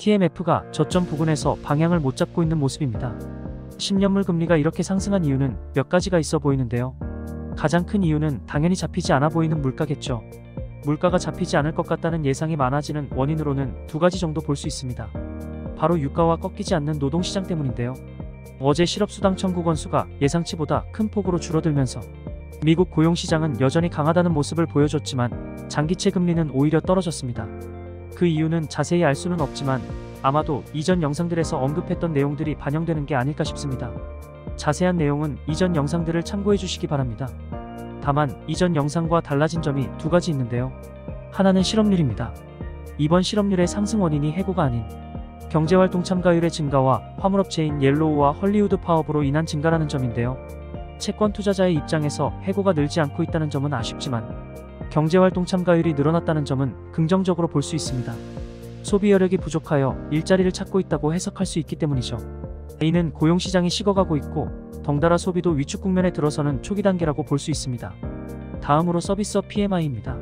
TMF가 저점 부근에서 방향을 못 잡고 있는 모습입니다. 10년물 금리가 이렇게 상승한 이유는 몇 가지가 있어 보이는데요. 가장 큰 이유는 당연히 잡히지 않아 보이는 물가겠죠. 물가가 잡히지 않을 것 같다는 예상이 많아지는 원인으로는 두 가지 정도 볼 수 있습니다. 바로 유가와 꺾이지 않는 노동시장 때문인데요. 어제 실업수당 청구 건수가 예상치보다 큰 폭으로 줄어들면서 미국 고용시장은 여전히 강하다는 모습을 보여줬지만 장기채 금리는 오히려 떨어졌습니다. 그 이유는 자세히 알 수는 없지만 아마도 이전 영상들에서 언급했던 내용들이 반영되는 게 아닐까 싶습니다. 자세한 내용은 이전 영상들을 참고해 주시기 바랍니다. 다만 이전 영상과 달라진 점이 두 가지 있는데요. 하나는 실업률입니다. 이번 실업률의 상승 원인이 해고가 아닌 경제활동 참가율의 증가와 화물업체인 옐로우와 헐리우드 파업으로 인한 증가라는 점인데요. 채권 투자자의 입장에서 해고가 늘지 않고 있다는 점은 아쉽지만 경제활동 참가율이 늘어났다는 점은 긍정적으로 볼 수 있습니다. 소비 여력이 부족하여 일자리를 찾고 있다고 해석할 수 있기 때문이죠. 이는 고용시장이 식어가고 있고 덩달아 소비도 위축 국면에 들어서는 초기 단계라고 볼 수 있습니다. 다음으로 서비스업 PMI입니다.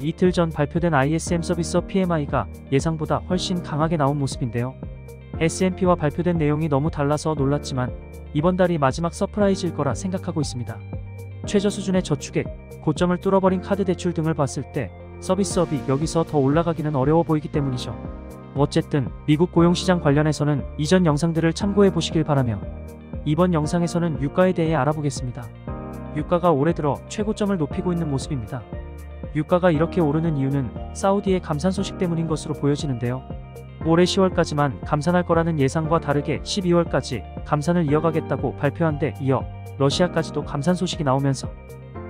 이틀 전 발표된 ISM 서비스업 PMI가 예상보다 훨씬 강하게 나온 모습인데요. S&P와 발표된 내용이 너무 달라서 놀랐지만 이번 달이 마지막 서프라이즈일 거라 생각하고 있습니다. 최저 수준의 저축액, 고점을 뚫어버린 카드 대출 등을 봤을 때 서비스업이 여기서 더 올라가기는 어려워 보이기 때문이죠. 어쨌든 미국 고용시장 관련해서는 이전 영상들을 참고해 보시길 바라며 이번 영상에서는 유가에 대해 알아보겠습니다. 유가가 올해 들어 최고점을 높이고 있는 모습입니다. 유가가 이렇게 오르는 이유는 사우디의 감산 소식 때문인 것으로 보여지는데요. 올해 10월까지만 감산할 거라는 예상과 다르게 12월까지 감산을 이어가겠다고 발표한 데 이어 러시아까지도 감산 소식이 나오면서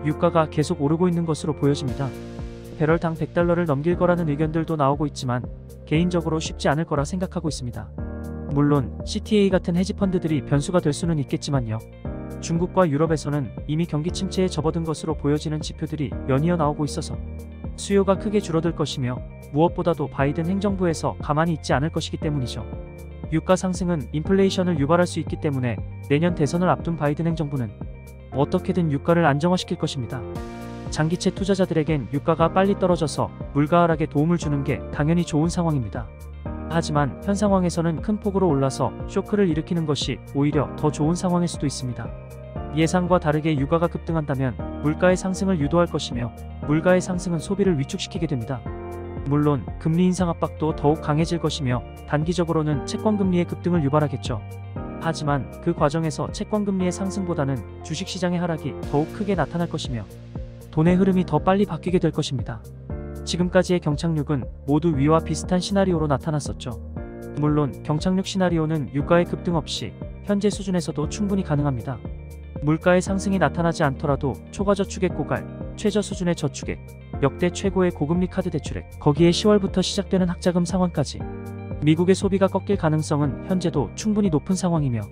유가가 계속 오르고 있는 것으로 보여집니다. 배럴당 $100를 넘길 거라는 의견들도 나오고 있지만 개인적으로 쉽지 않을 거라 생각하고 있습니다. 물론 CTA 같은 헤지펀드들이 변수가 될 수는 있겠지만요. 중국과 유럽에서는 이미 경기 침체에 접어든 것으로 보여지는 지표들이 연이어 나오고 있어서 수요가 크게 줄어들 것이며 무엇보다도 바이든 행정부에서 가만히 있지 않을 것이기 때문이죠. 유가 상승은 인플레이션을 유발할 수 있기 때문에 내년 대선을 앞둔 바이든 행정부는 어떻게든 유가를 안정화시킬 것입니다. 장기채 투자자들에겐 유가가 빨리 떨어져서 물가 하락에 도움을 주는 게 당연히 좋은 상황입니다. 하지만 현 상황에서는 큰 폭으로 올라서 쇼크를 일으키는 것이 오히려 더 좋은 상황일 수도 있습니다. 예상과 다르게 유가가 급등한다면 물가의 상승을 유도할 것이며 물가의 상승은 소비를 위축시키게 됩니다. 물론 금리 인상 압박도 더욱 강해질 것이며 단기적으로는 채권금리의 급등을 유발하겠죠. 하지만 그 과정에서 채권금리의 상승보다는 주식시장의 하락이 더욱 크게 나타날 것이며 돈의 흐름이 더 빨리 바뀌게 될 것입니다. 지금까지의 경착륙은 모두 위와 비슷한 시나리오로 나타났었죠. 물론 경착륙 시나리오는 유가의 급등 없이 현재 수준에서도 충분히 가능합니다. 물가의 상승이 나타나지 않더라도 초과저축액 고갈, 최저 수준의 저축액, 역대 최고의 고금리 카드 대출액, 거기에 10월부터 시작되는 학자금 상환까지 미국의 소비가 꺾일 가능성은 현재도 충분히 높은 상황이며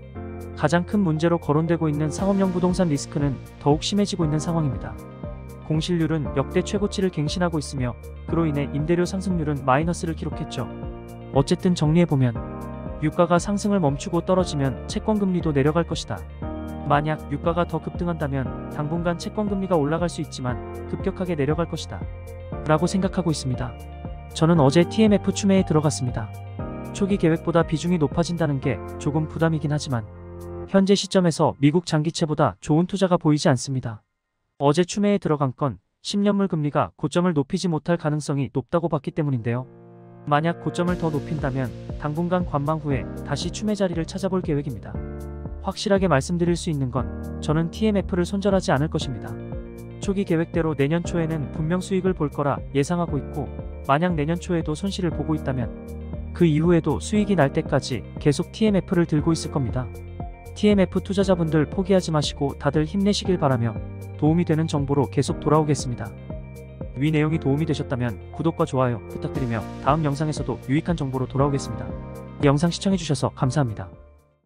가장 큰 문제로 거론되고 있는 상업용 부동산 리스크는 더욱 심해지고 있는 상황입니다. 공실률은 역대 최고치를 갱신하고 있으며 그로 인해 임대료 상승률은 마이너스를 기록했죠. 어쨌든 정리해보면 유가가 상승을 멈추고 떨어지면 채권금리도 내려갈 것이다. 만약 유가가 더 급등한다면 당분간 채권금리가 올라갈 수 있지만 급격하게 내려갈 것이다 라고 생각하고 있습니다. 저는 어제 TMF 추매에 들어갔습니다. 초기 계획보다 비중이 높아진다는 게 조금 부담이긴 하지만 현재 시점에서 미국 장기채보다 좋은 투자가 보이지 않습니다. 어제 추매에 들어간 건 10년물 금리가 고점을 높이지 못할 가능성이 높다고 봤기 때문인데요. 만약 고점을 더 높인다면 당분간 관망 후에 다시 추매 자리를 찾아볼 계획입니다. 확실하게 말씀드릴 수 있는 건 저는 TMF를 손절하지 않을 것입니다. 초기 계획대로 내년 초에는 분명 수익을 볼 거라 예상하고 있고 만약 내년 초에도 손실을 보고 있다면 그 이후에도 수익이 날 때까지 계속 TMF를 들고 있을 겁니다. TMF 투자자분들 포기하지 마시고 다들 힘내시길 바라며 도움이 되는 정보로 계속 돌아오겠습니다. 위 내용이 도움이 되셨다면 구독과 좋아요 부탁드리며 다음 영상에서도 유익한 정보로 돌아오겠습니다. 영상 시청해주셔서 감사합니다.